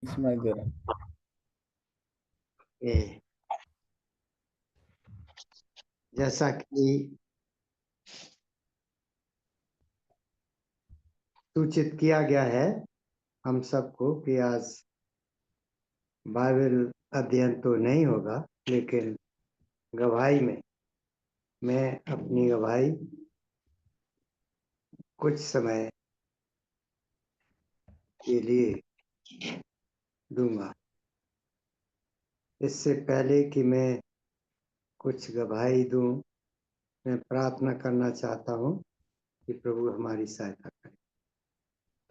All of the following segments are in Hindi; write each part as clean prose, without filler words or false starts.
इसमें करें। ये जैसा कि सूचित किया गया है हम सबको कि आज बाइबल अध्ययन तो नहीं होगा, लेकिन गवाही में मैं अपनी गवाही कुछ समय के लिए दूंगा। इससे पहले कि मैं कुछ गवाही दूं, मैं प्रार्थना करना चाहता हूं कि प्रभु हमारी सहायता करें।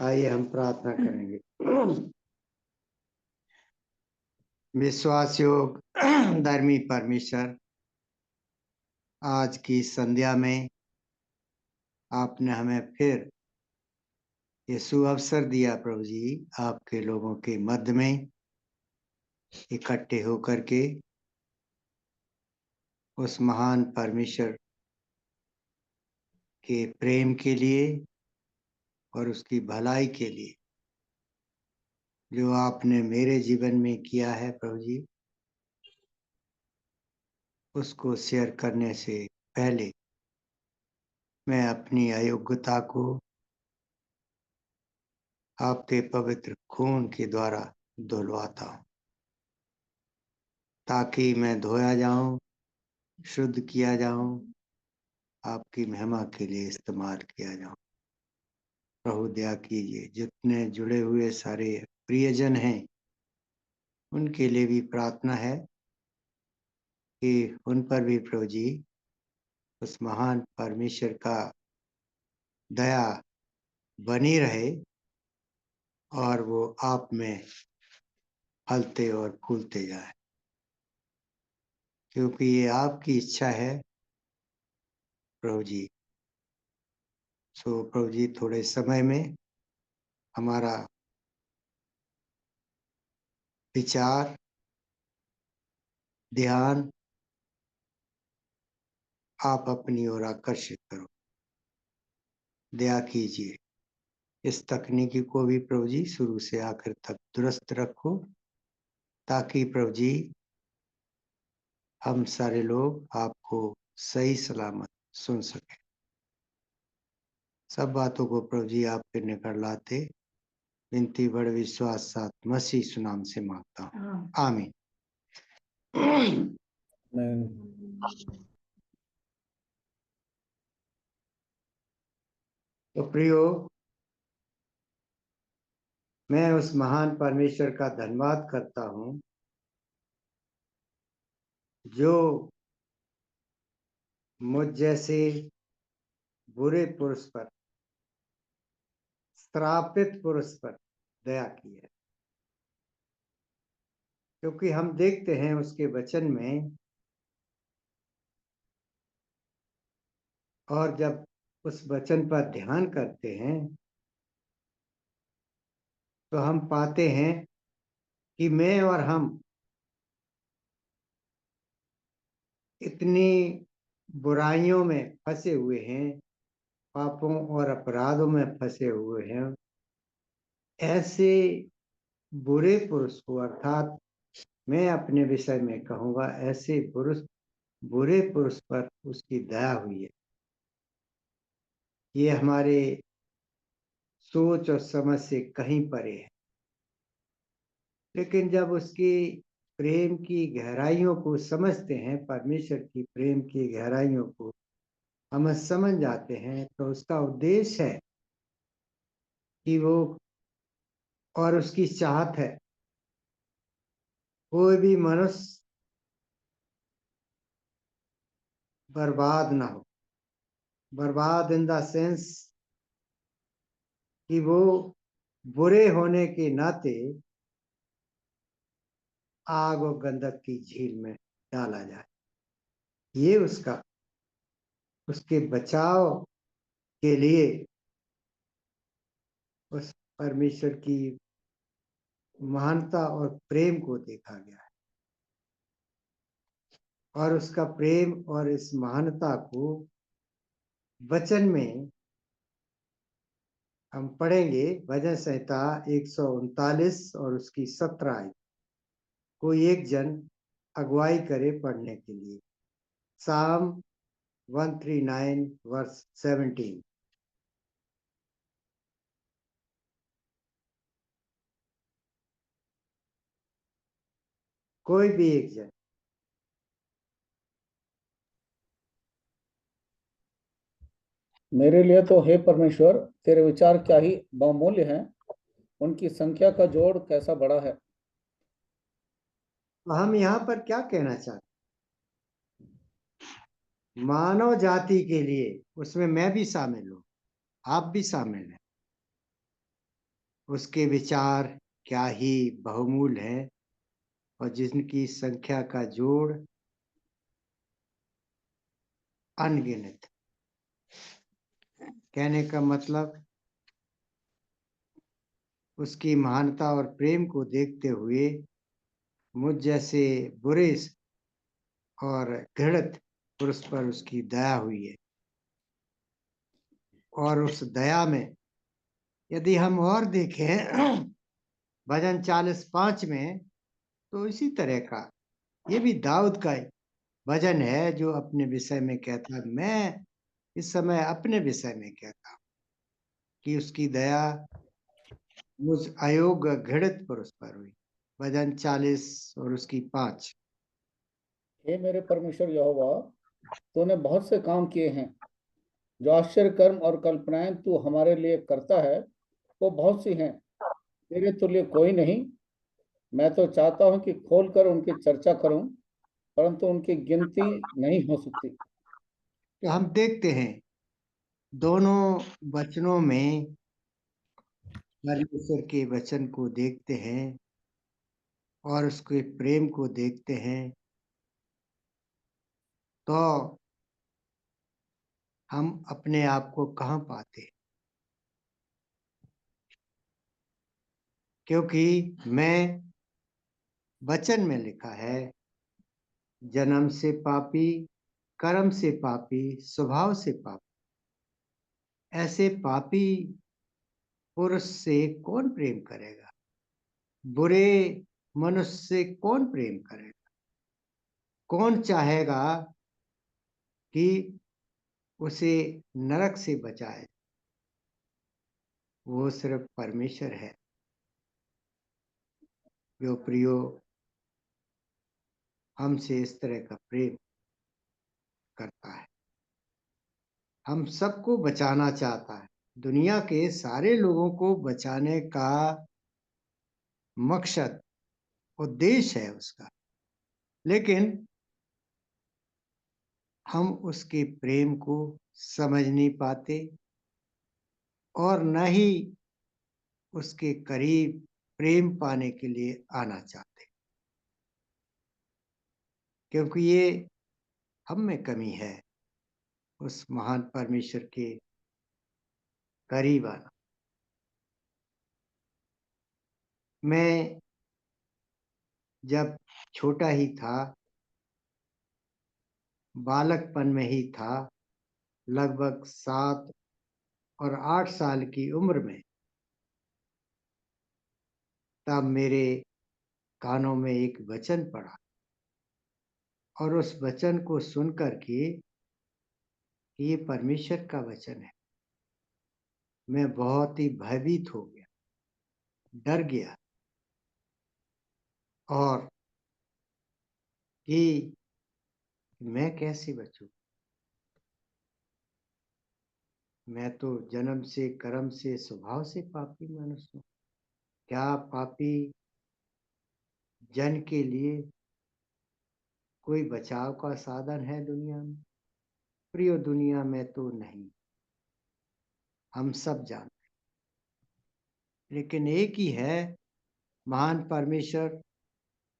आइए हम प्रार्थना करेंगे। विश्वास योग धर्मी परमेश्वर, आज की संध्या में आपने हमें फिर ये सुअवसर दिया प्रभु जी, आपके लोगों के मध्य में इकट्ठे होकर के उस महान परमेश्वर के प्रेम के लिए और उसकी भलाई के लिए जो आपने मेरे जीवन में किया है प्रभु जी, उसको शेयर करने से पहले मैं अपनी अयोग्यता को आपके पवित्र खून के द्वारा धुलवाता हूं, ताकि मैं धोया जाऊं, शुद्ध किया जाऊं, आपकी महिमा के लिए इस्तेमाल किया जाऊं। प्रभु दया कीजिए। जितने जुड़े हुए सारे प्रियजन हैं, उनके लिए भी प्रार्थना है कि उन पर भी प्रभु जी उस महान परमेश्वर का दया बनी रहे और वो आप में फलते और फूलते जाए, क्योंकि ये आपकी इच्छा है प्रभु जी। सो प्रभु जी, थोड़े समय में हमारा विचार, ध्यान आप अपनी ओर आकर्षित करो। दया कीजिए। इस तकनीकी को भी प्रभु जी शुरू से आखिर तक दुरुस्त रखो, ताकि प्रभु जी हम सारे लोग आपको सही सलामत सुन सके। सब बातों को प्रभु जी आपके निकट लाते विनती बड़े विश्वास साथ मसीह सुनाम से मांगता हूँ, आमीन। तो प्रियो, मैं उस महान परमेश्वर का धन्यवाद करता हूँ जो मुझ जैसे बुरे पुरुष पर, श्रापित पुरुष पर दया की है। क्योंकि हम देखते हैं उसके वचन में, और जब उस वचन पर ध्यान करते हैं तो हम पाते हैं कि मैं और हम इतनी बुराइयों में फंसे हुए हैं, पापों और अपराधों में फंसे हुए हैं। ऐसे बुरे पुरुष को, अर्थात मैं अपने विषय में कहूंगा, ऐसे बुरे पुरुष पर उसकी दया हुई है। ये हमारे सोच और समझ से कहीं परे है। लेकिन जब उसकी प्रेम की गहराइयों को समझते हैं, परमेश्वर की प्रेम की गहराइयों को हम समझ जाते हैं, तो उसका उद्देश्य है कि वो, और उसकी चाहत है, कोई भी मनुष्य बर्बाद ना हो। बर्बाद इन द सेंस कि वो बुरे होने के नाते आग और गंधक की झील में डाला जाए। ये उसके बचाव के लिए उस परमेश्वर की महानता और प्रेम को देखा गया है। और उसका प्रेम और इस महानता को वचन में हम पढ़ेंगे भजन संहिता 139 और उसकी 17 आयत। कोई एक जन अगुवाई करे पढ़ने के लिए। साम 139 वर्स 17। कोई भी एक जन। मेरे लिए तो हे परमेश्वर तेरे विचार क्या ही बहुमूल्य हैं, उनकी संख्या का जोड़ कैसा बड़ा है। तो हम यहाँ पर क्या कहना चाहते हैं? मानव जाति के लिए, उसमें मैं भी शामिल हूं, आप भी शामिल हैं, उसके विचार क्या ही बहुमूल्य है और जिनकी संख्या का जोड़ अनगिनत। कहने का मतलब उसकी महानता और प्रेम को देखते हुए मुझ जैसे बुरे और घृणित पुरुष पर उसकी दया हुई है। और उस दया में यदि हम और देखें भजन 40:5 में, तो इसी तरह का ये भी दाऊद का भजन है जो अपने विषय में कहता है। मैं इस समय अपने विषय में कहता हूं कि उसकी दया मुझ अयोग्य घृणित पुरुष पर हुई। भजन 40 और उसकी 5। हे मेरे परमेश्वर यहोवा, तूने बहुत से काम किए हैं। जो आश्चर्य कर्म और कल्पनाएं तू हमारे लिए करता है वो बहुत सी हैं, तेरे तुल्य कोई नहीं। मैं तो चाहता हूं कि खोलकर उनकी चर्चा करूं, परंतु उनकी गिनती नहीं हो सकती। तो हम देखते हैं दोनों वचनों में परमेश्वर के वचन को देखते हैं और उसके प्रेम को देखते हैं, तो हम अपने आप को कहाँ पाते हैं? क्योंकि मैं वचन में लिखा है, जन्म से पापी, कर्म से पापी, स्वभाव से पापी, ऐसे पापी पुरुष से कौन प्रेम करेगा? बुरे मनुष्य से कौन प्रेम करेगा? कौन चाहेगा कि उसे नरक से बचाए? वो सिर्फ परमेश्वर है जो प्रियो हमसे इस तरह का प्रेम करता है, हम सबको बचाना चाहता है। दुनिया के सारे लोगों को बचाने का मकसद, उद्देश्य है उसका। लेकिन हम उसके प्रेम को समझ नहीं पाते और न ही उसके करीब प्रेम पाने के लिए आना चाहते, क्योंकि ये हम में कमी है उस महान परमेश्वर के करीब आना। मैं जब छोटा ही था, बालकपन में ही था, लगभग 7 और 8 साल की उम्र में, तब मेरे कानों में एक वचन पड़ा और उस वचन को सुनकर के, ये परमेश्वर का वचन है, मैं बहुत ही भयभीत हो गया, डर गया और कि मैं कैसे बचूं? मैं तो जन्म से, कर्म से, स्वभाव से पापी मनुष्य हूँ। क्या पापी जन के लिए कोई बचाव का साधन है दुनिया में? प्रिय, दुनिया में तो नहीं, हम सब जानते हैं। लेकिन एक ही है महान परमेश्वर,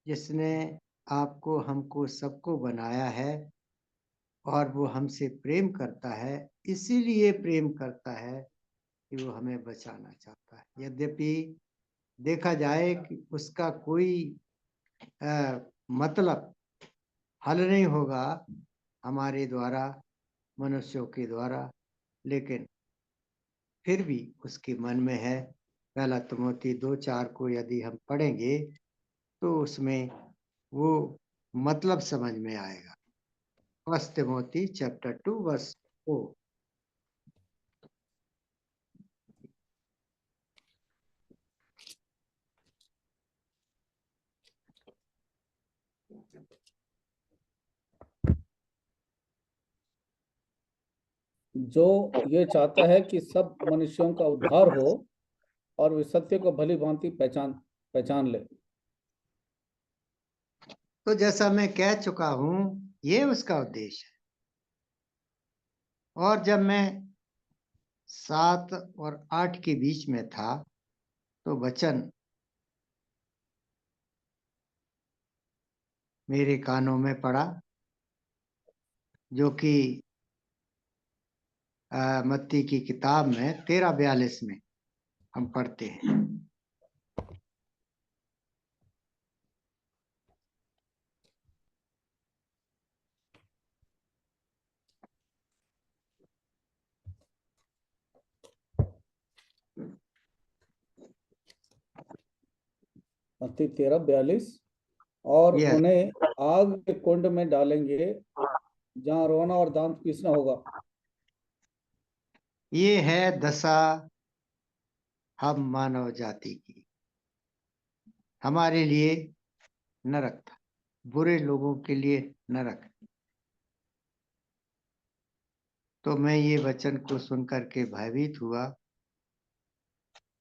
जिसने आपको, हमको, सबको बनाया है और वो हमसे प्रेम करता है। इसीलिए प्रेम करता है कि वो हमें बचाना चाहता है। यद्यपि देखा जाए कि उसका कोई मतलब हल नहीं होगा हमारे द्वारा, मनुष्यों के द्वारा, लेकिन फिर भी उसके मन में है। पहला तिमोथी 2:4 को यदि हम पढ़ेंगे तो उसमें वो मतलब समझ में आएगा। First Timothy chapter 2 verse 4। जो ये चाहता है कि सब मनुष्यों का उद्धार हो और वे सत्य को भली भांति पहचान पहचान ले। तो जैसा मैं कह चुका हूं, ये उसका उद्देश्य है। और जब मैं 7 और 8 के बीच में था तो वचन मेरे कानों में पड़ा, जो कि मत्ती की किताब में 13:42 में हम पढ़ते हैं। मत्ती 13:42। और यह उन्हें आग के कुंड में डालेंगे, जहाँ रोना और दांत पीसना होगा। ये है दशा हम मानव जाति की। हमारे लिए नरक था, बुरे लोगों के लिए नरक। तो मैं ये वचन को सुनकर के भयभीत हुआ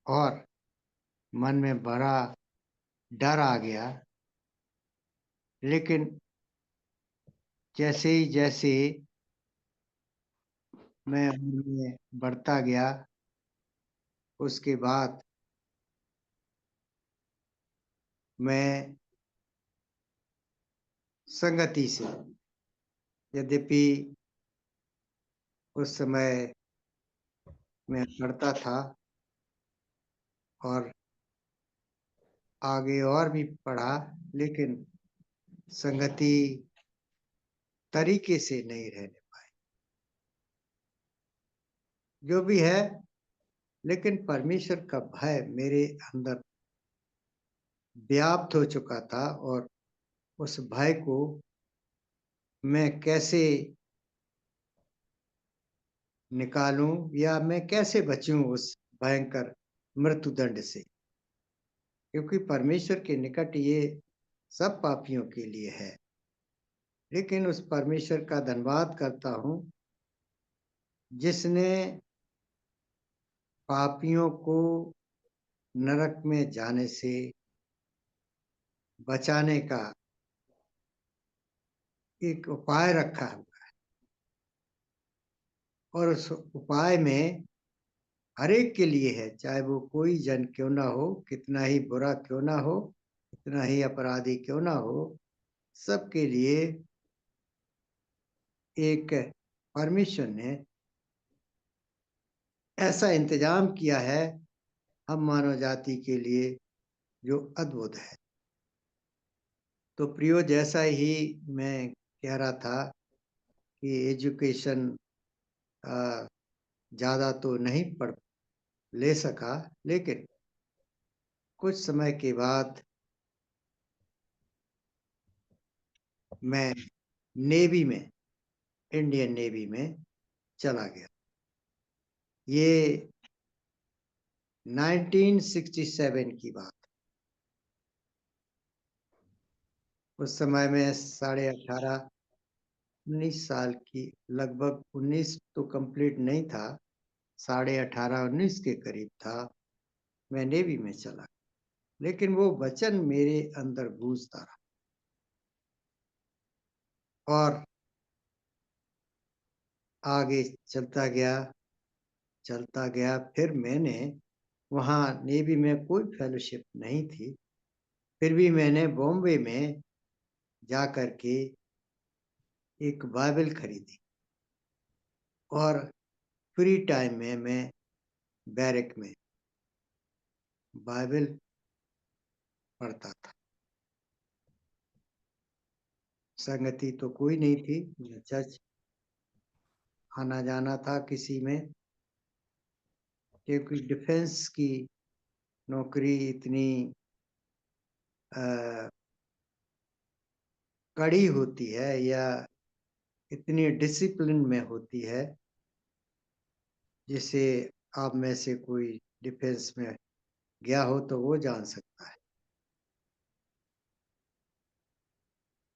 और मन में बड़ा डर आ गया। लेकिन जैसे मैं उम्र में बढ़ता गया, उसके बाद मैं संगति से, यद्यपि उस समय मैं पढ़ता था और आगे और भी पढ़ा, लेकिन संगति तरीके से नहीं रहने पाए। जो भी है, लेकिन परमेश्वर का भय मेरे अंदर व्याप्त हो चुका था और उस भय को मैं कैसे निकालूं या मैं कैसे बचूं उस भयंकर मृत्युदंड से, क्योंकि परमेश्वर के निकट ये सब पापियों के लिए है। लेकिन उस परमेश्वर का धन्यवाद करता हूं जिसने पापियों को नरक में जाने से बचाने का एक उपाय रखा है। और उस उपाय में हर एक के लिए है, चाहे वो कोई जन क्यों ना हो, कितना ही बुरा क्यों ना हो, कितना ही अपराधी क्यों ना हो, सबके लिए एक परमेश्वर ने ऐसा इंतजाम किया है हम मानव जाति के लिए, जो अद्भुत है। तो प्रियो, जैसा ही मैं कह रहा था कि एजुकेशन ज़्यादा तो नहीं पढ़ ले सका, लेकिन कुछ समय के बाद मैं नेवी में, इंडियन नेवी में चला गया। ये 1967 की बात। उस समय में 18.5 19 साल की, लगभग 19 तो कंप्लीट नहीं था, 18.5 19 के करीब था। मैं नेवी में चला, लेकिन वो वचन मेरे अंदर गूंजता रहा और आगे चलता गया। फिर मैंने, वहाँ नेवी में कोई फेलोशिप नहीं थी, फिर भी मैंने बॉम्बे में जा करके एक बाइबल खरीदी और फ्री टाइम में मैं बैरक में बाइबल पढ़ता था। संगति तो कोई नहीं थी, चर्च आना जाना था किसी में, क्योंकि डिफेंस की नौकरी इतनी कड़ी होती है या इतनी डिसिप्लिन में होती है, जिसे आप में से कोई डिफेंस में गया हो तो वो जान सकता है।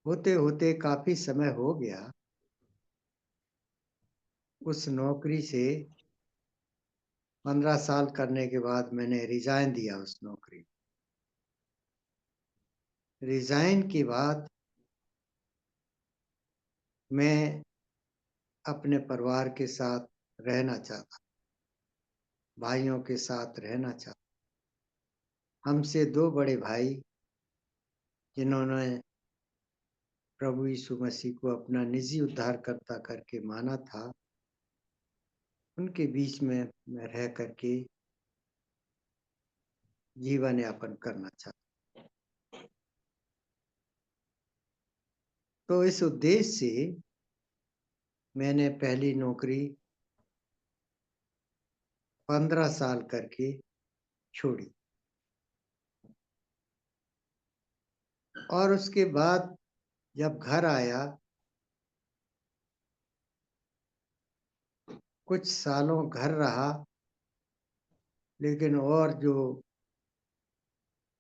होते होते काफी समय हो गया, उस नौकरी से 15 साल करने के बाद मैंने रिजाइन दिया उस नौकरी। रिजाइन के बाद मैं अपने परिवार के साथ रहना चाहता, भाइयों के साथ रहना चाहता। हमसे 2 बड़े भाई जिन्होंने प्रभु यीशु मसीह को अपना निजी उद्धारकर्ता करके माना था, उनके बीच में मैं रह करके जीवन यापन करना चाहता। तो इस उद्देश्य से मैंने पहली नौकरी 15 साल करके छोड़ी, और उसके बाद जब घर आया, कुछ सालों घर रहा, लेकिन और जो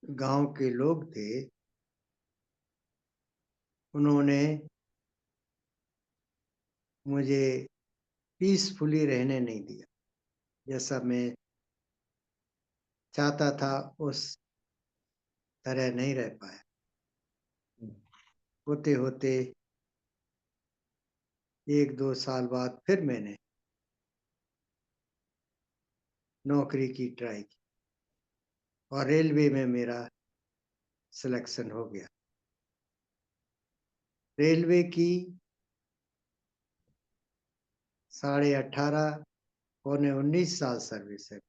गांव के लोग थे उन्होंने मुझे पीसफुली रहने नहीं दिया। जैसा मैं चाहता था उस तरह नहीं रह पाया। होते होते 1-2 साल बाद फिर मैंने नौकरी की ट्राई की और रेलवे में मेरा सिलेक्शन हो गया। रेलवे की 18.5 पौने 19 साल सर्विस है।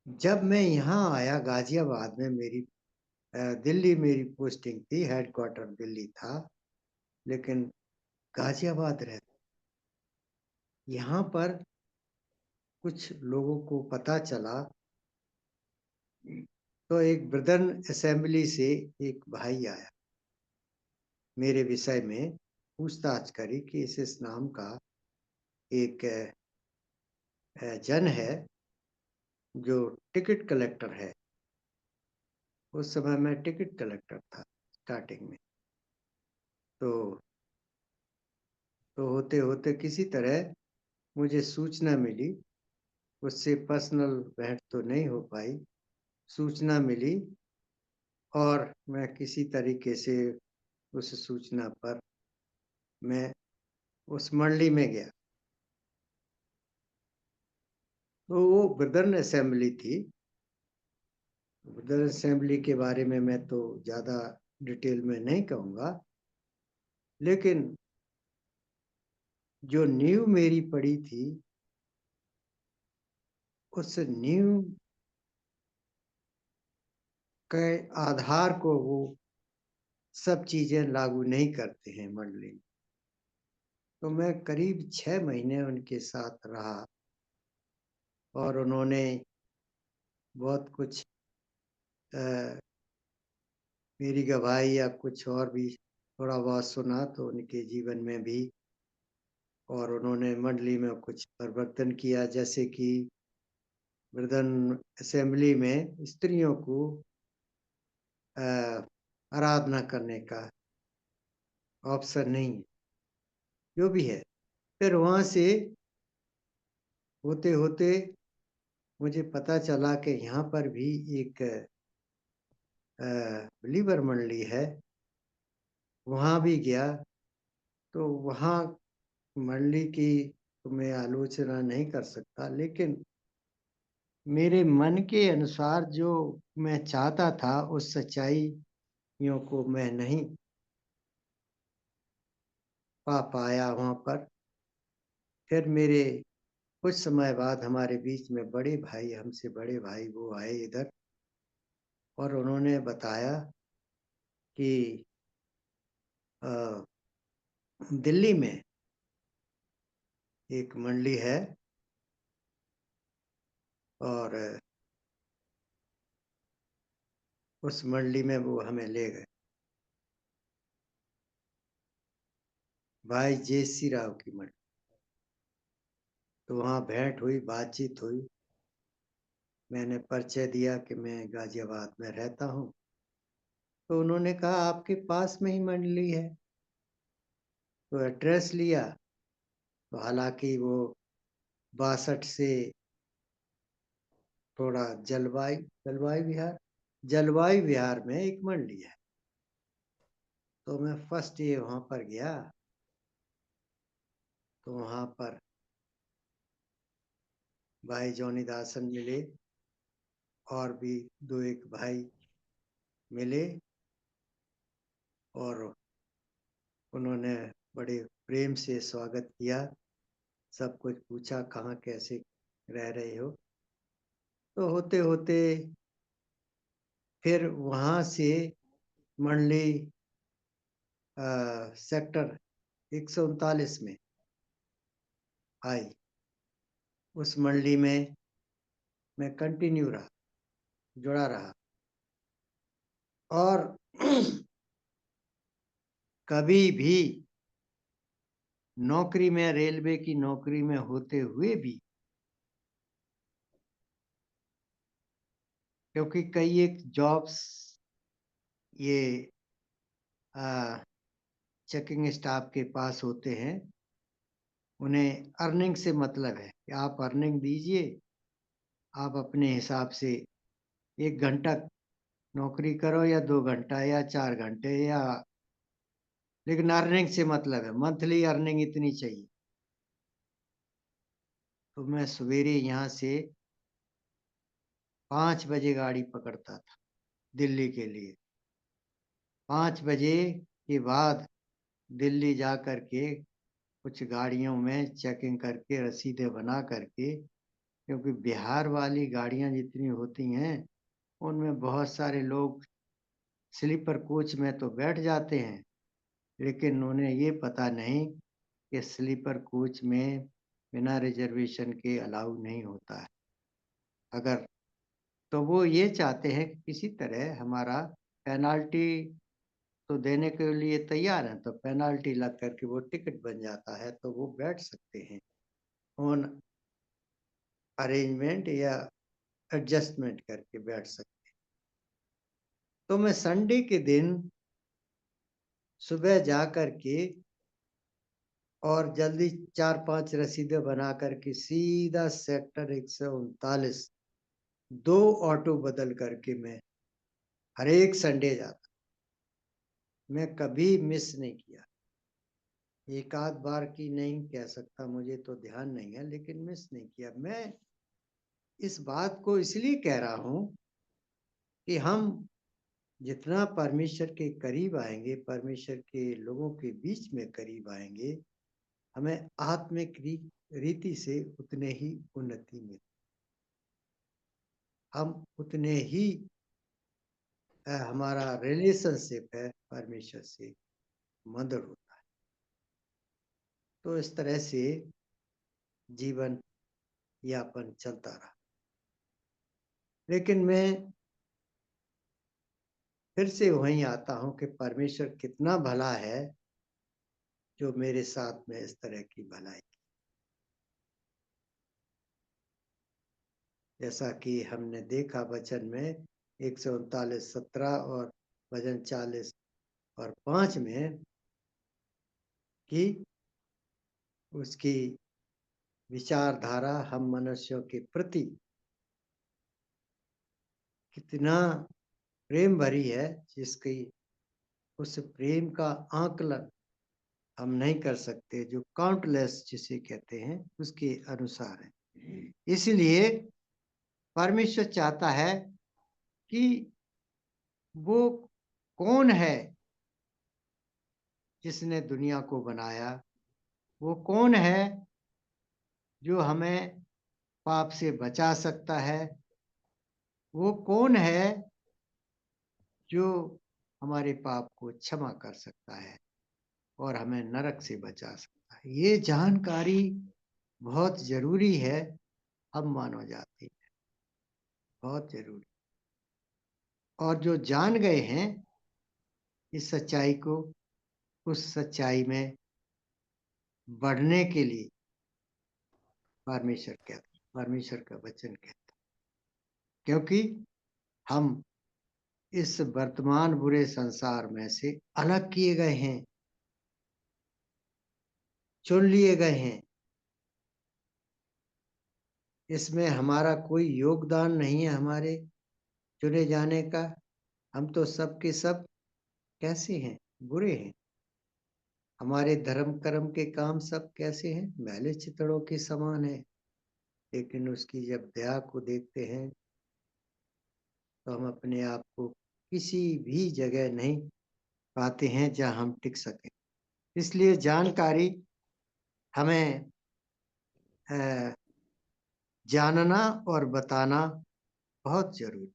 जब मैं यहाँ आया गाजियाबाद में, दिल्ली मेरी पोस्टिंग थी, हेडक्वार्टर दिल्ली था, लेकिन गाजियाबाद रहता। यहाँ पर कुछ लोगों को पता चला, तो एक ब्रदर असेंबली से एक भाई आया, मेरे विषय में पूछताछ करी कि इस नाम का एक जन है जो टिकट कलेक्टर है। उस समय मैं टिकट कलेक्टर था स्टार्टिंग में। तो होते होते किसी तरह मुझे सूचना मिली, उससे पर्सनल भेंट तो नहीं हो पाई, सूचना मिली और मैं किसी तरीके से उस सूचना पर मैं उस मंडली में गया। तो वो ब्रदर असेंबली थी। ब्रदर असेंबली के बारे में मैं तो ज़्यादा डिटेल में नहीं कहूँगा, लेकिन जो नींव मेरी पड़ी थी, उस नींव के आधार को वो सब चीज़ें लागू नहीं करते हैं मंडली। तो मैं करीब 6 महीने उनके साथ रहा और उन्होंने बहुत कुछ मेरी गवाही या कुछ और भी थोड़ा बहुत सुना तो उनके जीवन में भी, और उन्होंने मंडली में कुछ परिवर्तन किया, जैसे कि ब्रदर असेंबली में स्त्रियों को आराधना करने का ऑप्शन नहीं है, जो भी है। फिर वहाँ से होते होते मुझे पता चला कि यहाँ पर भी एक बिलीवर मंडली है, वहाँ भी गया। तो वहाँ मंडली की तो मैं आलोचना नहीं कर सकता, लेकिन मेरे मन के अनुसार जो मैं चाहता था उस सच्चाइयों को मैं नहीं पा पाया वहाँ पर। फिर मेरे कुछ समय बाद हमारे बीच में बड़े भाई, हमसे बड़े भाई वो आए इधर, और उन्होंने बताया कि दिल्ली में एक मंडली है और उस मंडली में वो हमें ले गए। भाई जयसी राव की मंडली। तो वहाँ भेंट हुई, बातचीत हुई। मैंने परिचय दिया कि मैं गाजियाबाद में रहता हूँ। तो उन्होंने कहा आपके पास में ही मंडली है। तो एड्रेस लिया। तो हालांकि वो 62 से थोड़ा जलवायु विहार में एक मंडली है। तो मैं फर्स्ट डे वहां पर गया। तो वहां पर भाई जॉनी दासन मिले और भी 2 एक भाई मिले और उन्होंने बड़े प्रेम से स्वागत किया। सब कुछ पूछा कहाँ कैसे रह रहे हो। तो होते होते फिर वहां से मंडली सेक्टर 139 में आई। उस मंडली में मैं कंटिन्यू रहा, जुड़ा रहा और कभी भी नौकरी में, रेलवे की नौकरी में होते हुए भी, क्योंकि कई एक जॉब्स ये चेकिंग स्टाफ के पास होते हैं, उन्हें अर्निंग से मतलब है कि आप अर्निंग दीजिए, आप अपने हिसाब से 1 घंटा नौकरी करो या 2 घंटा या 4 घंटे या, लेकिन अर्निंग से मतलब है, मंथली अर्निंग इतनी चाहिए। तो मैं सवेरे यहाँ से 5 बजे गाड़ी पकड़ता था दिल्ली के लिए। 5 बजे के बाद दिल्ली जा करके कुछ गाड़ियों में चेकिंग करके रसीदें बना करके, क्योंकि बिहार वाली गाड़ियां जितनी होती हैं उनमें बहुत सारे लोग स्लीपर कोच में तो बैठ जाते हैं, लेकिन उन्हें ये पता नहीं कि स्लीपर कोच में बिना रिजर्वेशन के अलाउ नहीं होता है। अगर तो वो ये चाहते हैं कि किसी तरह हमारा पेनाल्टी तो देने के लिए तैयार है, तो पेनाल्टी लग करके वो टिकट बन जाता है तो वो बैठ सकते हैं ऑन अरेंजमेंट या एडजस्टमेंट करके बैठ सकते हैं। तो मैं संडे के दिन सुबह जा करके और जल्दी 4-5 रसीदें बना करके सीधा सेक्टर 139 2 ऑटो बदल करके मैं हर एक संडे जाता। मैं कभी मिस नहीं किया। एक आध बार की नहीं कह सकता, मुझे तो ध्यान नहीं है, लेकिन मिस नहीं किया। मैं इस बात को इसलिए कह रहा हूं कि हम जितना परमेश्वर के करीब आएंगे, परमेश्वर के लोगों के बीच में करीब आएंगे, हमें आत्मिक रीति से उतने ही उन्नति मिले, हम उतने ही हमारा रिलेशनशिप है परमेश्वर से मधुर होता है। तो इस तरह से जीवन यापन चलता रहा। लेकिन मैं फिर से वहीं आता हूं कि परमेश्वर कितना भला है जो मेरे साथ में इस तरह की भलाई। जैसा कि हमने देखा वचन में 139:17 और भजन 40:5 में कि उसकी विचारधारा हम मनुष्यों के प्रति कितना प्रेम भरी है, जिसकी उस प्रेम का आकलन हम नहीं कर सकते, जो काउंटलेस जिसे कहते हैं उसके अनुसार है। इसलिए परमेश्वर चाहता है कि वो कौन है जिसने दुनिया को बनाया, वो कौन है जो हमें पाप से बचा सकता है, वो कौन है जो हमारे पाप को क्षमा कर सकता है और हमें नरक से बचा सकता है। ये जानकारी बहुत जरूरी है हम मानव जाति में, बहुत जरूरी। और जो जान गए हैं इस सच्चाई को, उस सच्चाई में बढ़ने के लिए परमेश्वर कहता, परमेश्वर का वचन कहता, क्योंकि हम इस वर्तमान बुरे संसार में से अलग किए गए हैं, चुन लिए गए हैं। इसमें हमारा कोई योगदान नहीं है हमारे चुने जाने का। हम तो सब के सब कैसे हैं? बुरे हैं। हमारे धर्म कर्म के काम सब कैसे हैं? मैले चितड़ों के समान है। लेकिन उसकी जब दया को देखते हैं तो हम अपने आप को किसी भी जगह नहीं पाते हैं जहां हम टिक सकें। इसलिए जानकारी हमें जानना और बताना बहुत जरूरी,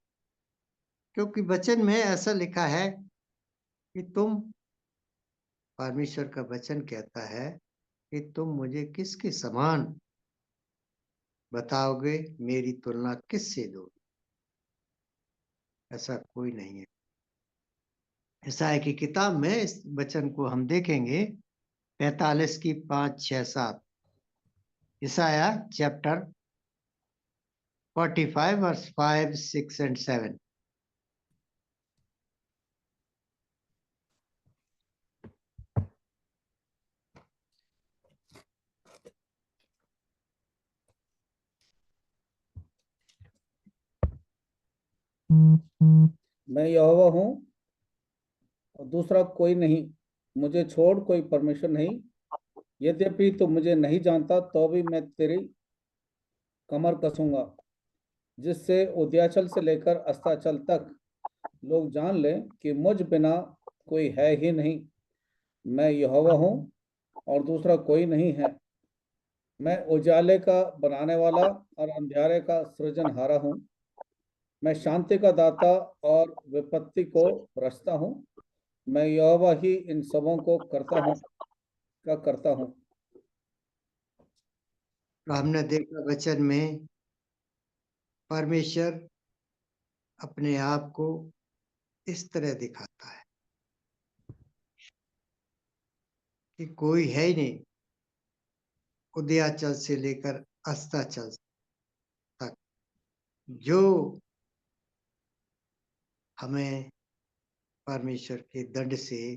क्योंकि वचन में ऐसा लिखा है कि तुम, परमेश्वर का वचन कहता है कि तुम मुझे किसके समान बताओगे, मेरी तुलना किससे दोगे? ऐसा कोई नहीं है। ईसाया की किताब में इस वचन को हम देखेंगे, 45 की 5, 6, 7। ईसाया चैप्टर 45 वर्स 5, 6 एंड 7। मैं यहोवा हूँ और दूसरा कोई नहीं, मुझे छोड़ कोई परमेश्वर नहीं। यद्यपि तू मुझे नहीं जानता तो भी मैं तेरी कमर कसूंगा, जिससे उदयाचल से लेकर अस्ताचल तक लोग जान लें कि मुझ बिना कोई है ही नहीं। मैं यहोवा हूँ और दूसरा कोई नहीं है। मैं उजाले का बनाने वाला और अंधियारे का सृजनहारा हूँ। मैं शांति का दाता और विपत्ति को रचता हूँ। मैं यहोवा ही इन सबों को करता हूँ। तो हमने देखा वचन में परमेश्वर अपने आप को इस तरह दिखाता है कि कोई है ही नहीं, उदयाचल से लेकर अस्ताचल तक, जो हमें परमेश्वर के दंड से,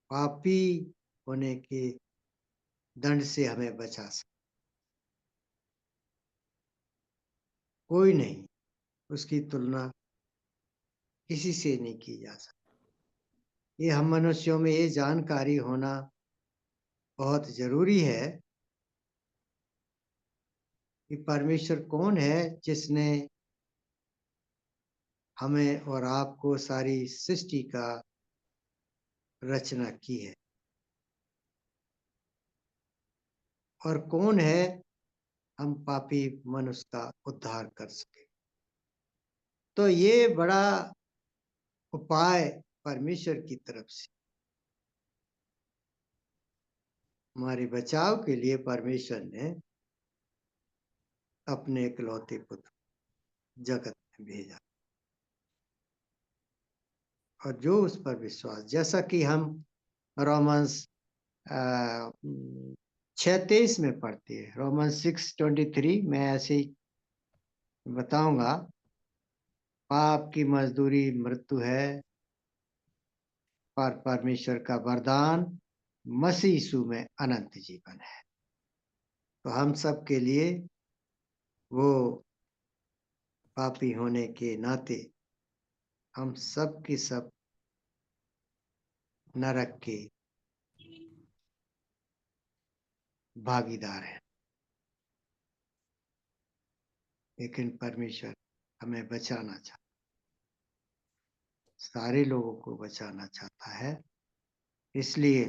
पापी होने के दंड से हमें बचा सके। कोई नहीं, उसकी तुलना किसी से नहीं की जा सकती। ये हम मनुष्यों में ये जानकारी होना बहुत जरूरी है कि परमेश्वर कौन है जिसने हमें और आपको सारी सृष्टि का रचना की है, और कौन है हम पापी मनुष्य का उद्धार कर सके। तो ये बड़ा उपाय परमेश्वर की तरफ से हमारे बचाव के लिए परमेश्वर ने अपने इकलौते पुत्र जगत में भेजा, और जो उस पर विश्वास, जैसा कि हम रोमन्स 6:23 में पढ़ते हैं, रोमन्स 6:23 में ऐसे ही बताऊंगा, पाप की मजदूरी मृत्यु है, पर परमेश्वर का वरदान मसीह यीशु में अनंत जीवन है। तो हम सब के लिए वो पापी होने के नाते हम सब की सब नरक के भागीदार हैं, लेकिन परमेश्वर हमें बचाना चाहता, सारे लोगों को बचाना चाहता है। इसलिए,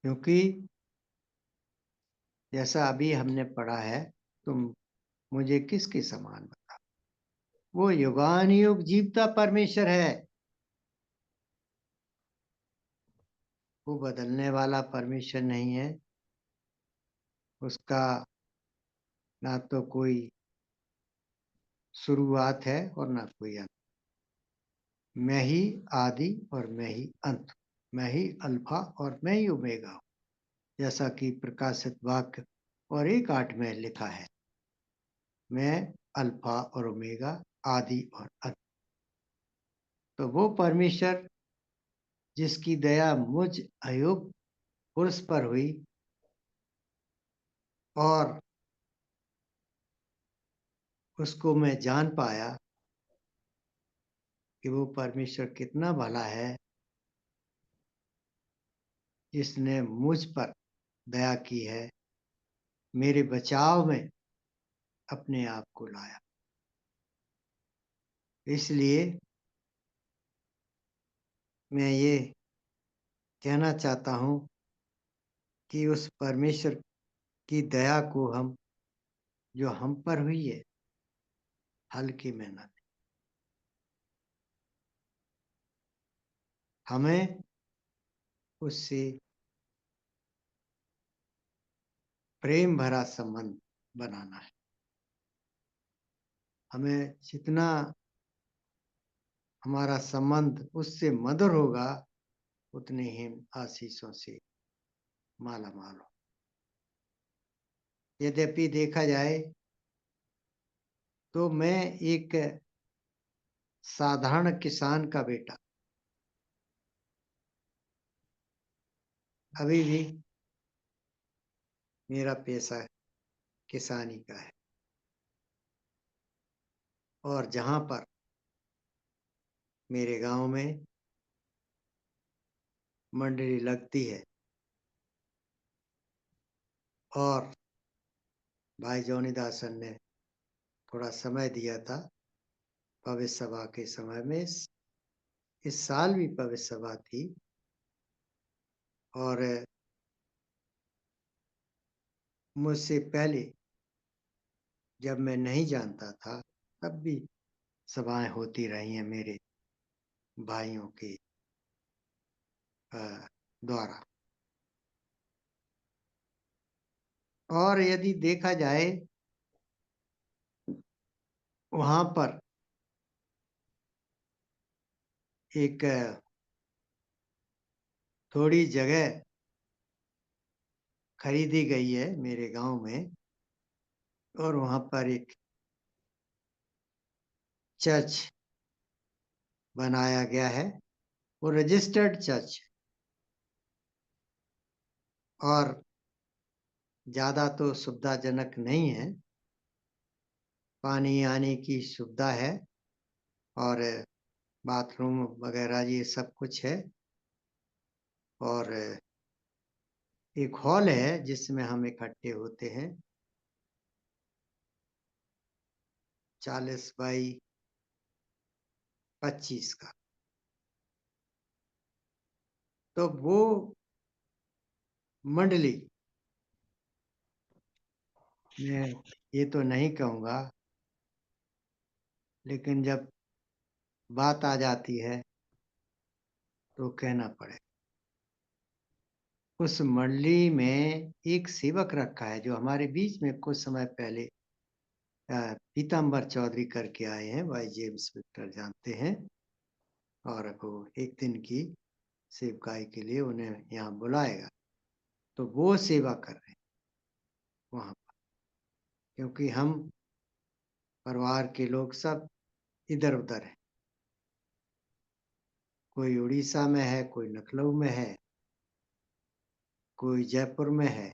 क्योंकि जैसा अभी हमने पढ़ा है, तुम मुझे किसके समान बता, वो युगानुयुग जीवता परमेश्वर है, वो बदलने वाला परमेश्वर नहीं है। उसका ना तो कोई शुरुआत है और ना कोई अंत। मैं ही आदि और मैं ही अंत, मैं ही अल्फा और मैं ही ओमेगा हूं, जैसा कि प्रकाशित वाक्य और 1:8 में लिखा है, मैं अल्फा और ओमेगा, आदि और अंत। तो वो परमेश्वर जिसकी दया मुझ अयोग्य पुरुष पर हुई और उसको मैं जान पाया कि वो परमेश्वर कितना भला है, जिसने मुझ पर दया की है, मेरे बचाव में अपने आप को लाया। इसलिए मैं ये कहना चाहता हूं कि उस परमेश्वर की दया को हम जो हम पर हुई है हल्के में न लें। हमें उससे प्रेम भरा संबंध बनाना है। हमें जितना हमारा संबंध उससे मधुर होगा, उतने ही आशीषों से माला माल हो। यद्यपि देखा जाए तो मैं एक साधारण किसान का बेटा, अभी भी मेरा पेशा किसानी का है, और जहां पर मेरे गांव में मंडली लगती है और भाई जॉनीदासन ने थोड़ा समय दिया था भविष्य सभा के समय में, इस साल भी भविष्य सभा थी, और मुझसे पहले जब मैं नहीं जानता था तब भी सभाएं होती रही हैं मेरे भाइयों के द्वारा। और यदि देखा जाए वहां पर एक थोड़ी जगह खरीदी गई है मेरे गांव में, और वहां पर एक चर्च बनाया गया है। वो रजिस्टर्ड चर्च, और ज्यादा तो सुविधाजनक नहीं है, पानी आने की सुविधा है और बाथरूम वगैरह ये सब कुछ है, और एक हॉल है जिसमें हम इकट्ठे होते हैं, 40x25 का। तो वो मंडली, मैं ये तो नहीं कहूँगा, लेकिन जब बात आ जाती है तो कहना पड़े। उस मंडली में एक सेवक रखा है जो हमारे बीच में कुछ समय पहले पीताम्बर चौधरी करके आए हैं, भाई जेम्स विक्टर जानते हैं, और वो एक दिन की सेवकाई के लिए उन्हें यहाँ बुलाएगा, तो वो सेवा कर रहे हैं वहां पर, क्योंकि हम परिवार के लोग सब इधर उधर हैं, कोई उड़ीसा में है, कोई लखनऊ में है, कोई जयपुर में है,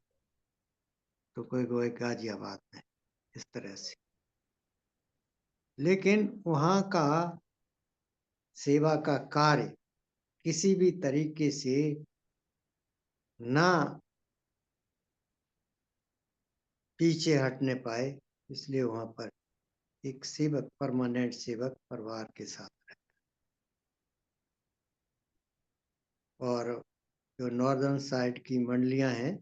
तो कोई गाजियाबाद में, इस तरह से। लेकिन वहाँ का सेवा का कार्य किसी भी तरीके से ना पीछे हटने पाए, इसलिए वहाँ पर एक सेवक, परमानेंट सेवक परिवार के साथ रहे। और जो नॉर्दर्न साइड की मंडलियां हैं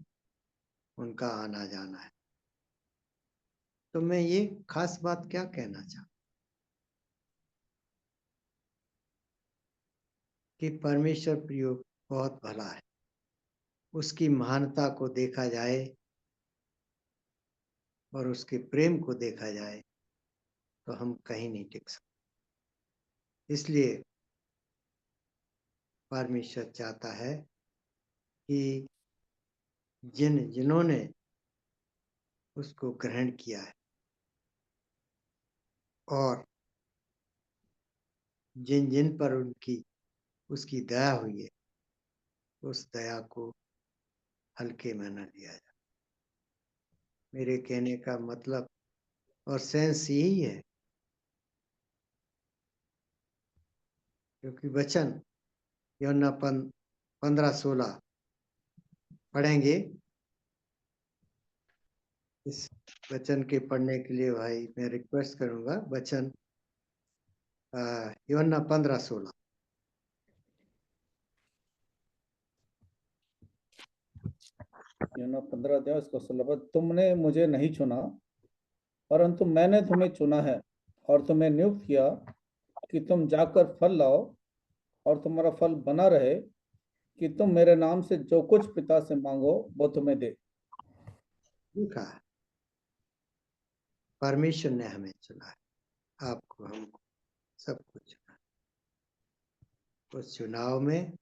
उनका आना जाना है। तो मैं ये खास बात क्या कहना चाहूँ कि परमेश्वर प्रियो बहुत भला है। उसकी महानता को देखा जाए और उसके प्रेम को देखा जाए तो हम कहीं नहीं टिक सकते। इसलिए परमेश्वर चाहता है कि जिन्होंने उसको ग्रहण किया है और जिन जिन पर उसकी दया हुई है, उस दया को हल्के में न लिया जाए। मेरे कहने का मतलब और सेंस यही है, क्योंकि वचन यूहन्ना 15:16 पढ़ेंगे। इस वचन के पढ़ने के लिए भाई मैं रिक्वेस्ट करूंगा। वचन यूहन्ना 15:16। यूहन्ना 15 अध्याय उसका 16 पद, तुमने मुझे नहीं चुना परंतु मैंने तुम्हें चुना है और तुम्हें नियुक्त किया कि तुम जाकर फल लाओ और तुम्हारा फल बना रहे, कि तुम मेरे नाम से जो कुछ पिता से मांगो वो तुम्हें दे। लिखा है, परमेश्वर ने हमें चुना है, आपको हमको सबको चुना है। उस चुनाव में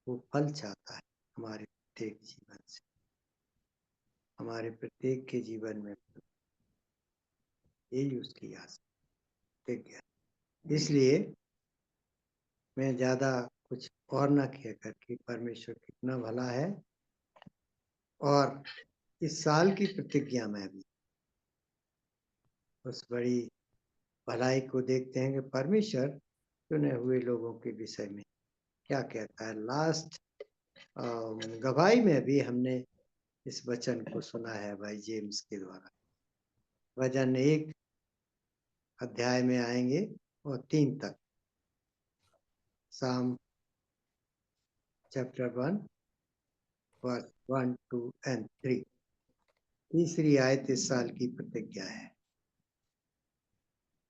वो फल चाहता है हमारे प्रत्येक जीवन से, हमारे प्रत्येक के जीवन में यही उसकी आशा। ठीक है, इसलिए मैं ज्यादा कुछ और ना कह करके परमेश्वर कितना भला है, और इस साल की प्रतिज्ञा में भी उस बड़ी भलाई को देखते हैं कि परमेश्वर चुने हुए लोगों के विषय में क्या कहता है। लास्ट गवाही में भी हमने इस वचन को सुना है भाई जेम्स के द्वारा। वचन 1 अध्याय में आएंगे और 3 तक, साम चैप्टर 1 वर्स 1, 2 and 3। तीसरी आयत इस साल की प्रतिज्ञा है।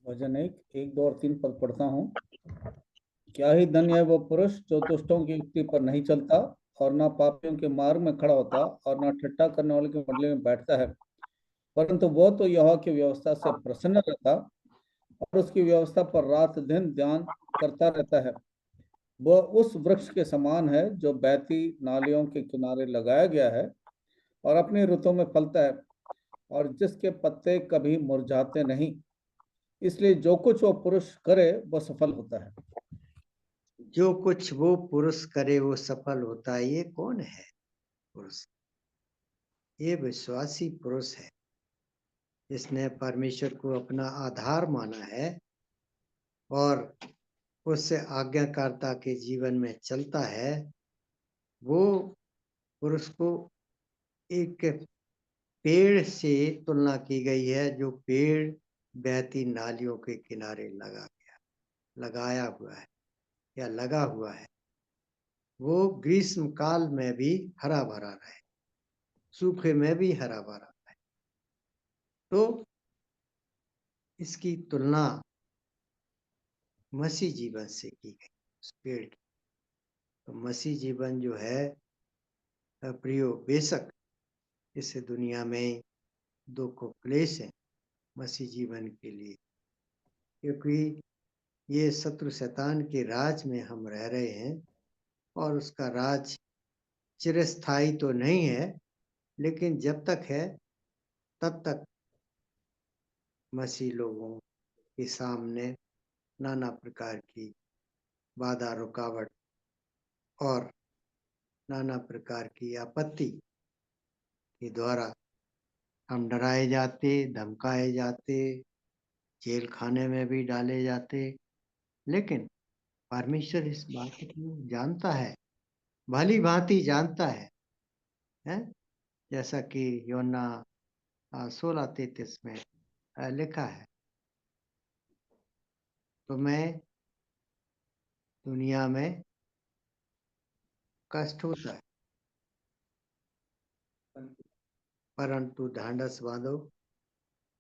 भजन 1, 2 और 3 पद पढ़ता हूँ। क्या ही धन्य है वो पुरुष जो दुष्टों की युक्ति पर नहीं चलता और ना पापियों के मार्ग में खड़ा होता और ना ठट्ठा करने वाले की मंडली में बैठता है, परंतु वो तो यहोवा की व्यवस्था से प्रसन्न रहता और उसकी व्यवस्था पर रात दिन ध्यान करता रहता है। वह उस वृक्ष के समान है जो बहती नालियों के किनारे लगाया गया है और अपनी ऋतु में फलता है और जिसके पत्ते कभी मुरझाते नहीं। इसलिए जो कुछ वो पुरुष करे वह सफल होता है। जो कुछ वो पुरुष करे वो सफल होता है। ये कौन है पुरुष? ये विश्वासी पुरुष है, जिसने परमेश्वर को अपना आधार माना है और उससे आज्ञाकारिता के जीवन में चलता है। वो पुरुष को एक पेड़ से तुलना की गई है, जो पेड़ बहती नालियों के किनारे लगाया हुआ है या लगा हुआ है। वो ग्रीष्म काल में भी हरा भरा रहे, सूखे में भी हरा भरा रहे। तो इसकी तुलना मसीह जीवन से की गई, उस पेड़ की। तो मसीह जीवन जो है प्रियो, बेशक इस दुनिया में दुख और क्लेश है मसीह जीवन के लिए, क्योंकि ये शत्रु शैतान के राज में हम रह रहे हैं और उसका राज चिरस्थायी तो नहीं है, लेकिन जब तक है तब तक मसीह लोगों के सामने नाना प्रकार की बाधा रुकावट और नाना प्रकार की आपत्ति के द्वारा हम डराए जाते, धमकाए जाते, जेल खाने में भी डाले जाते। लेकिन परमेश्वर इस बात को जानता है, भली भांति जानता है? जैसा कि यूहन्ना 16:33 में लिखा है, तो मैं दुनिया में कष्ट होता है परंतु ढांढस बांधो,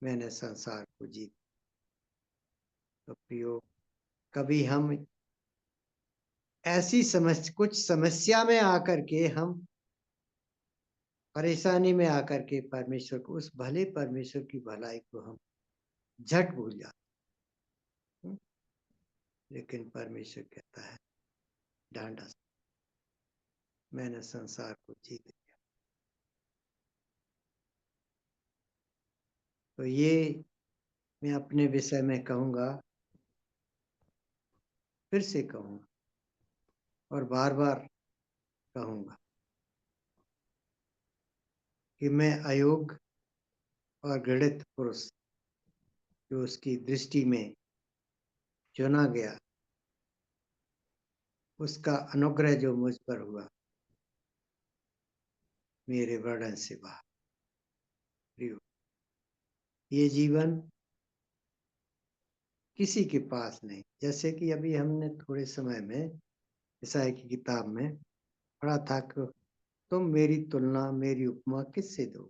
मैंने संसार को जीत। तो प्रियो, कभी हम ऐसी कुछ समस्या में आकर के हम परेशानी में आकर के परमेश्वर को, उस भले परमेश्वर की भलाई को हम झट भूल जाते। लेकिन परमेश्वर कहता है ढांढस, मैंने संसार को जीत लिया। तो ये मैं अपने विषय में कहूंगा, फिर से कहूंगा और बार बार कहूंगा कि मैं अयोग्य और घृणित पुरुष, जो उसकी दृष्टि में चुना गया, उसका अनुग्रह जो मुझ पर हुआ, मेरे वर्णन से बाहर। ये जीवन किसी के पास नहीं। जैसे कि अभी हमने थोड़े समय में ईसाई की किताब में पढ़ा था कि तुम मेरी तुलना, मेरी उपमा किससे दो।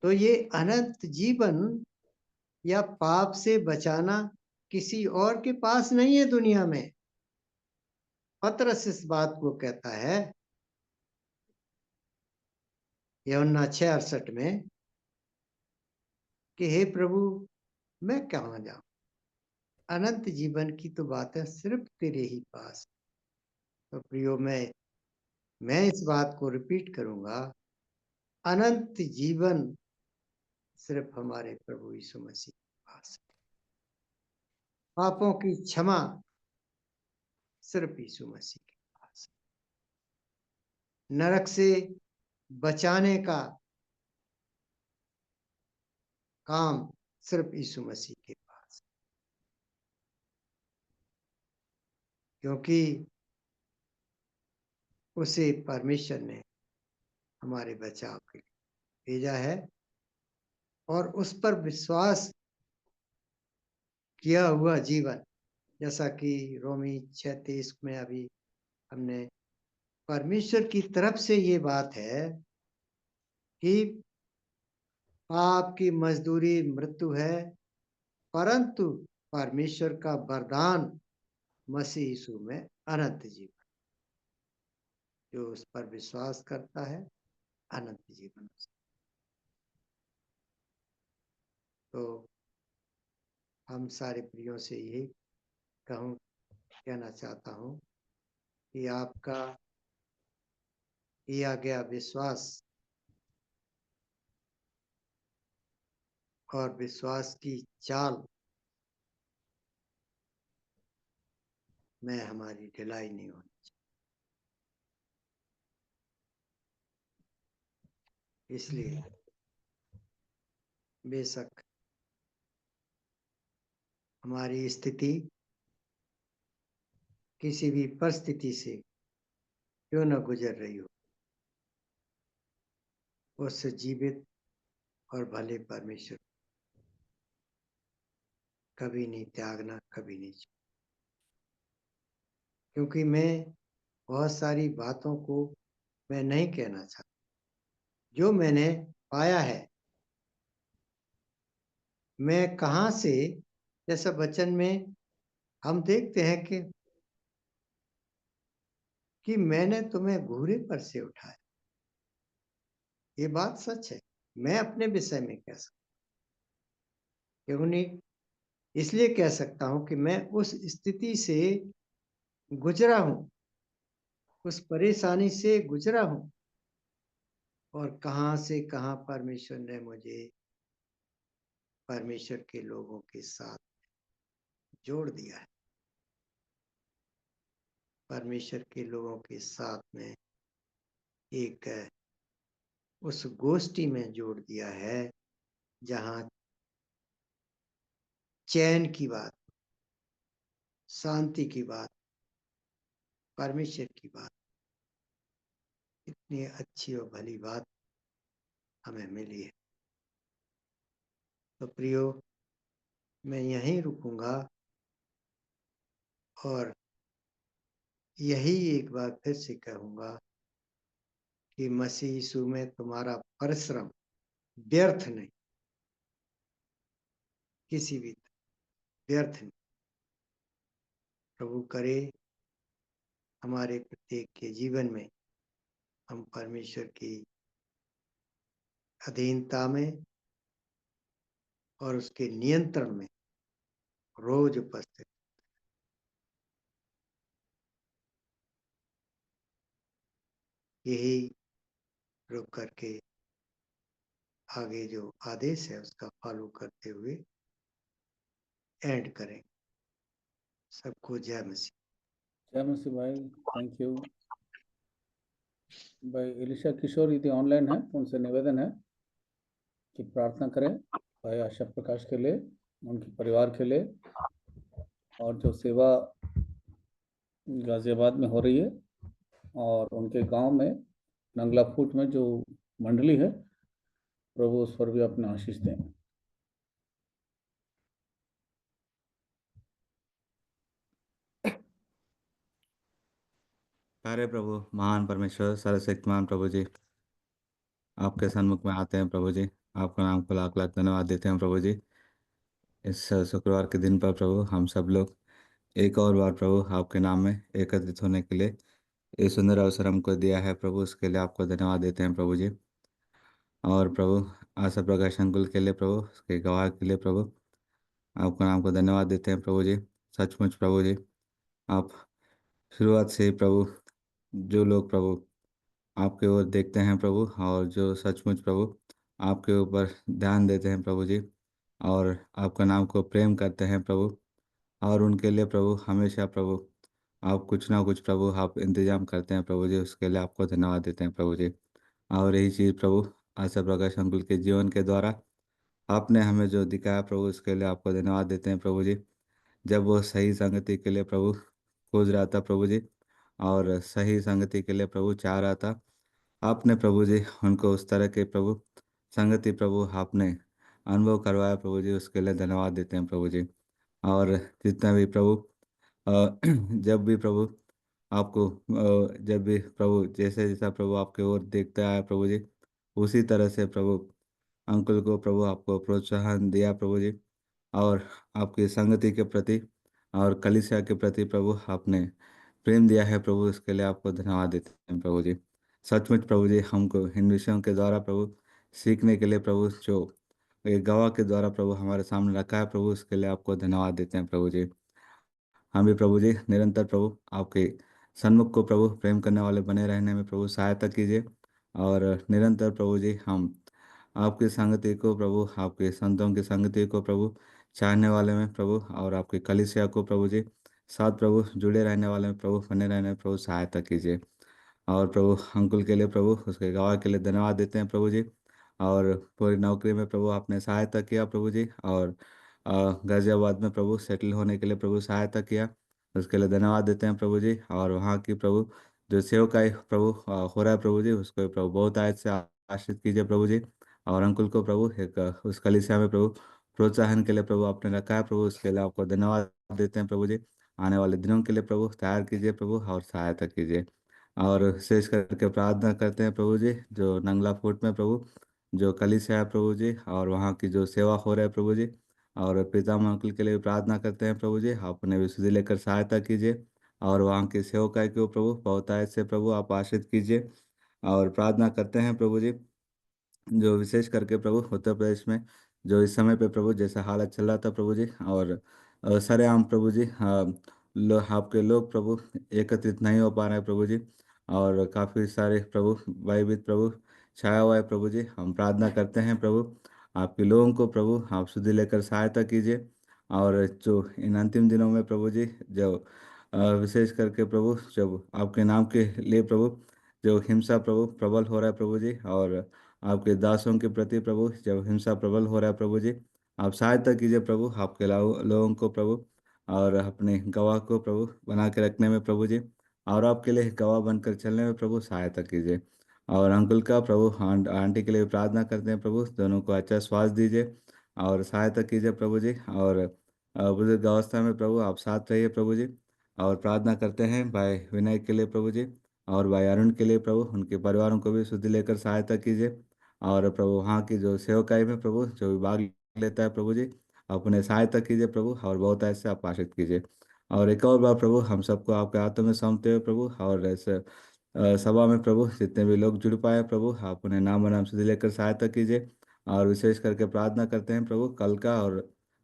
तो ये अनंत जीवन या पाप से बचाना किसी और के पास नहीं है दुनिया में। पतरस इस बात को कहता है यूहन्ना 6:68 में कि हे प्रभु, मैं कहाँ जाऊं, अनंत जीवन की तो बातें सिर्फ तेरे ही पास। तो प्रियो, मैं इस बात को रिपीट करूंगा, अनंत जीवन सिर्फ हमारे प्रभु यीशु मसीह के पास है। पापों की क्षमा सिर्फ यीशु मसीह के पास है। नरक से बचाने का काम सिर्फ यीशु मसीह के पास है। क्योंकि उसे परमेश्वर ने हमारे बचाव के लिए भेजा है और उस पर विश्वास किया हुआ जीवन, जैसा कि रोमी 6:23 में अभी हमने, परमेश्वर की तरफ से ये बात है कि पाप की मजदूरी मृत्यु है, परंतु परमेश्वर का वरदान मसीह यीशु में अनंत जीवन। जो उस पर विश्वास करता है अनंत जीवन। तो हम सारे प्रियों से यही कहना चाहता हूं कि आपका किया गया विश्वास और विश्वास की चाल में हमारी ढिलाई नहीं होनी चाहिए। इसलिए बेशक हमारी स्थिति किसी भी परिस्थिति से क्यों न गुजर रही हो, उससे जीवित और भले परमेश्वर कभी नहीं त्यागना, कभी नहीं। क्योंकि मैं बहुत सारी बातों को मैं नहीं कहना चाहता, जो मैंने पाया है। मैं कहाँ से, जैसा वचन में हम देखते हैं कि मैंने तुम्हें घूरे पर से उठाया। ये बात सच है, मैं अपने विषय में कह सकता, क्यों नहीं, इसलिए कह सकता हूं कि मैं उस स्थिति से गुजरा हूं, उस परेशानी से गुजरा हूं, और कहां से कहां परमेश्वर ने मुझे परमेश्वर के लोगों के साथ जोड़ दिया है। परमेश्वर के लोगों के साथ में एक उस गोष्ठी में जोड़ दिया है जहां चैन की बात, शांति की बात, परमेश्वर की बात, इतनी अच्छी और भली बात हमें मिली है। तो प्रियो, मैं यहीं रुकूंगा और यही एक बार फिर से कहूंगा कि मसीह यीशु में तुम्हारा परिश्रम व्यर्थ नहीं, किसी भी व्यर्थ नहीं। प्रभु करे हमारे प्रत्येक के जीवन में हम परमेश्वर की अधीनता में और उसके नियंत्रण में रोज उपस्थित। यही रुक करके आगे जो आदेश है उसका फॉलो करते हुए एंड करें। सबको जय मसीह। जय मसीह भाई, थैंक यू भाई। एलिशा किशोर यदि ऑनलाइन है तो उनसे निवेदन है कि प्रार्थना करें भाई आशा प्रकाश के लिए, उनके परिवार के लिए, और जो सेवा गाजियाबाद में हो रही है और उनके गांव में नंगला फूट में जो मंडली है, प्रभु उस पर भी अपने आशीष दें। प्यारे प्रभु, महान परमेश्वर, सर्वशक्तिमान प्रभु जी, आपके सन्मुख में आते हैं प्रभु जी। आपका नाम को लाख लाख धन्यवाद देते हैं प्रभु जी। इस शुक्रवार के दिन पर प्रभु हम सब लोग एक और बार प्रभु आपके नाम में एकत्रित होने के लिए ये सुंदर अवसर हमको दिया है प्रभु, उसके लिए आपको धन्यवाद देते हैं प्रभु जी। और प्रभु आशा प्रकाश अंकुल के लिए प्रभु, उसके गवाह के लिए प्रभु आपका नाम को धन्यवाद देते हैं प्रभु जी। सचमुच प्रभु जी, आप शुरुआत से ही प्रभु जो लोग प्रभु आपके ओर देखते हैं प्रभु, और जो सचमुच प्रभु आपके ऊपर ध्यान देते हैं प्रभु जी, और आपका नाम को प्रेम करते हैं प्रभु, और उनके लिए प्रभु हमेशा प्रभु आप कुछ ना कुछ प्रभु आप इंतजाम करते हैं प्रभु जी, उसके लिए आपको धन्यवाद देते हैं प्रभु जी। और यही चीज़ प्रभु आशा प्रकाश अंकुल के जीवन के द्वारा आपने हमें जो दिखाया प्रभु, उसके लिए आपको धन्यवाद देते हैं प्रभु जी। जब वो सही संगति के लिए प्रभु खोज रहा था प्रभु जी, और सही संगति के लिए प्रभु चाह रहा था, आपने प्रभु जी उनको उस तरह के प्रभु संगति प्रभु आपने अनुभव करवाया प्रभु जी, उसके लिए धन्यवाद देते हैं प्रभु जी। और जितना भी प्रभु जब भी प्रभु आपको जब भी प्रभु जैसे जैसा प्रभु आपके ओर देखता है प्रभु जी, उसी तरह से प्रभु अंकुल को प्रभु आपको प्रोत्साहन दिया प्रभु जी, और आपकी संगति के प्रति और कलीसिया के प्रति प्रभु आपने प्रेम दिया है प्रभु, उसके लिए आपको धन्यवाद देते हैं प्रभु जी। सचमुच प्रभु जी हमको इन विषयों के द्वारा प्रभु सीखने के लिए प्रभु जो एक गवाह के द्वारा प्रभु हमारे सामने रखा है प्रभु, उसके लिए आपको धन्यवाद देते हैं प्रभु जी। हम भी प्रभु जी निरंतर प्रभु आपके सन्मुख को प्रभु प्रेम करने वाले बने रहने में प्रभु सहायता कीजिए, और निरंतर प्रभु जी हम आपकी संगति को प्रभु, आपके संतों की संगति को प्रभु चाहने वाले में प्रभु, और आपकी कलीसिया को प्रभु जी साथ प्रभु जुड़े रहने वाले में प्रभु बने रहने में प्रभु सहायता कीजिए। और प्रभु अंकुल के लिए प्रभु उसके गवाह के लिए धन्यवाद देते हैं प्रभु जी। और पूरी नौकरी में प्रभु आपने सहायता किया प्रभु जी, और गाजियाबाद में प्रभु सेटल होने के लिए प्रभु सहायता किया, उसके लिए धन्यवाद देते हैं प्रभु जी। और वहाँ की प्रभु जो सेवकाई प्रभु हो रहा है प्रभु जी, उसको प्रभु बहुत आयत से आशीष कीजिए प्रभु जी। और अंकुल को प्रभु एक उस कलीसिया में प्रभु प्रोत्साहन के लिए प्रभु आपने रखा है प्रभु, उसके लिए आपको धन्यवाद देते हैं प्रभु जी। आने वाले दिनों के लिए प्रभु तैयार कीजिए प्रभु और सहायता कीजिए। और विशेष करके प्रार्थना करते हैं प्रभु जी जो नंगला फूट में प्रभु जो कलीसिया है प्रभु जी, और वहाँ की जो सेवा हो रहा है प्रभु जी, और पिता अंकुल के लिए भी प्रार्थना करते हैं प्रभु जी, आप उन्हें विशुद्धि लेकर सहायता कीजिए, और वहाँ की सेवकाई को प्रभु बहुतायत से प्रभु आप आशीष कीजिए। और प्रार्थना करते हैं प्रभु जी जो विशेष करके प्रभु उत्तर प्रदेश में जो इस समय पे प्रभु जैसा हालत चल रहा था प्रभु जी, और सरेआम प्रभु जी आपके लोग प्रभु एकत्रित नहीं हो पा रहे हैं प्रभु जी, और काफ़ी सारे प्रभु भयभीत प्रभु छाया हुआ है प्रभु जी। हम प्रार्थना करते हैं प्रभु आपके लोगों को प्रभु आप सुधि लेकर सहायता कीजिए। और जो इन अंतिम दिनों में प्रभु जी जो विशेष करके प्रभु जब आपके नाम के लिए प्रभु जो हिंसा प्रभु प्रबल हो रहा है प्रभु जी, और आपके दासों के प्रति प्रभु जब हिंसा प्रबल हो रहा है प्रभु जी, आप सहायता कीजिए प्रभु आपके लोगों को प्रभु, और अपने गवाह को प्रभु बना के रखने में प्रभु जी, और आपके लिए गवाह बनकर चलने में प्रभु सहायता कीजिए। और अंकुल का प्रभु आंटी के लिए प्रार्थना करते हैं प्रभु, दोनों को अच्छा स्वास्थ्य दीजिए और सहायता कीजिए प्रभु जी। और बुजुर्ग अवस्था में प्रभु आप साथ रहिए प्रभु जी। और प्रार्थना करते हैं भाई विनय के लिए प्रभु जी, और भाई अरुण के लिए प्रभु उनके परिवारों को भी शुद्धि लेकर सहायता कीजिए। और प्रभु वहाँ की जो सेवकाई में प्रभु जो विभाग लेता है प्रभु जी, आप उन्हें सहायता कीजिए प्रभु, और बहुत ऐसे आप आशीष कीजिए। और एक और बार प्रभु हम सबको आपके हाथों में सौंपते हुए प्रभु, और ऐसे सभा में प्रभु जितने भी लोग जुड़ पाए प्रभु, आप उन्हें नाम नाम से लेकर सहायता कीजिए। और विशेष करके प्रार्थना करते हैं प्रभु कल का और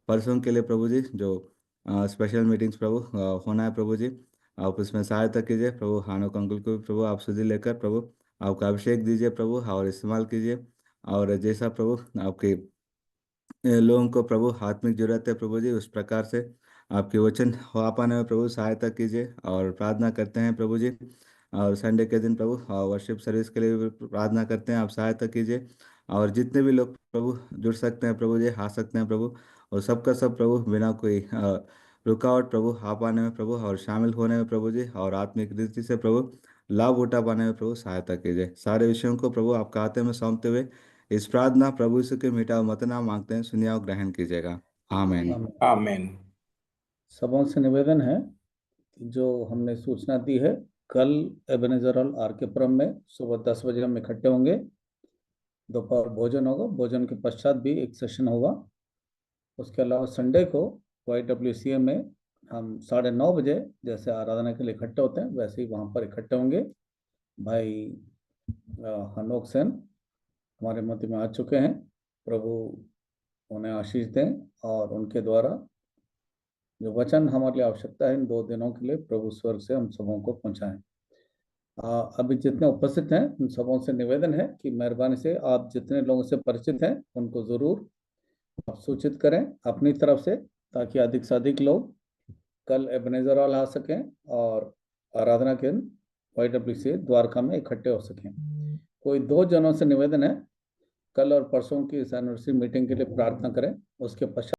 परसों के लिए प्रभु जी, जो स्पेशल मीटिंग्स प्रभु होना है प्रभु जी, आप उसमें सहायता कीजिए प्रभु। हानोक अंकुल को भी प्रभु आप सुधि लेकर प्रभु आपका अभिषेक दीजिए प्रभु और इस्तेमाल कीजिए। और जैसा प्रभु आपके लोगों को प्रभु आत्मिक जरूरत है प्रभु जी, उस प्रकार से आपके वचन हो पाने में प्रभु सहायता कीजिए। और प्रार्थना करते हैं प्रभु जी, और संडे के दिन प्रभु वर्शिप सर्विस के लिए भी प्रार्थना करते हैं, आप सहायता कीजिए। और जितने भी लोग प्रभु जुड़ सकते हैं प्रभु जी, आ सकते हैं प्रभु, और सबका सब प्रभु बिना कोई रुकावट प्रभु आ पाने में प्रभु और शामिल होने में प्रभु जी, और आत्मिक रीति से प्रभु लाभ उठा पाने में प्रभु सहायता कीजिए। सारे विषयों को प्रभु आपके हाथ में सौंपते हुए इस प्रार्थना प्रभु यीशु के मिटा मत नाम मांगते हैं, सुनिया और ग्रहण कीजिएगा। आमीन। आमीन। आमीन। सबों से निवेदन है, जो हमने सूचना दी है, कल एबेनेजर हॉल आर के पुरम में सुबह 10 बजे हम इकट्ठे होंगे। दोपहर भोजन होगा, भोजन के पश्चात भी एक सेशन होगा। उसके अलावा संडे को YWCA में हम 9:30 बजे जैसे आराधना के लिए इकट्ठे होते हैं, वैसे ही वहाँ पर इकट्ठे होंगे। भाई हनोक सेन हमारे मध्य में आ चुके हैं, प्रभु उन्हें आशीष दें और उनके द्वारा जो वचन हमारे लिए आवश्यकता है इन 2 दिनों के लिए प्रभु स्वर्ग से हम सबों को पहुंचाएं। अभी जितने उपस्थित हैं उन सबों से निवेदन है कि मेहरबानी से आप जितने लोगों से परिचित हैं उनको ज़रूर आप सूचित करें अपनी तरफ से, ताकि अधिक से अधिक लोग कल एबेनेजर हॉल आ सकें और आराधना के दिन YWCA द्वारका में इकट्ठे हो सकें। कोई 2 जनों से निवेदन है, कल और परसों की इस एनिवर्सरी मीटिंग के लिए प्रार्थना करें। उसके पश्चात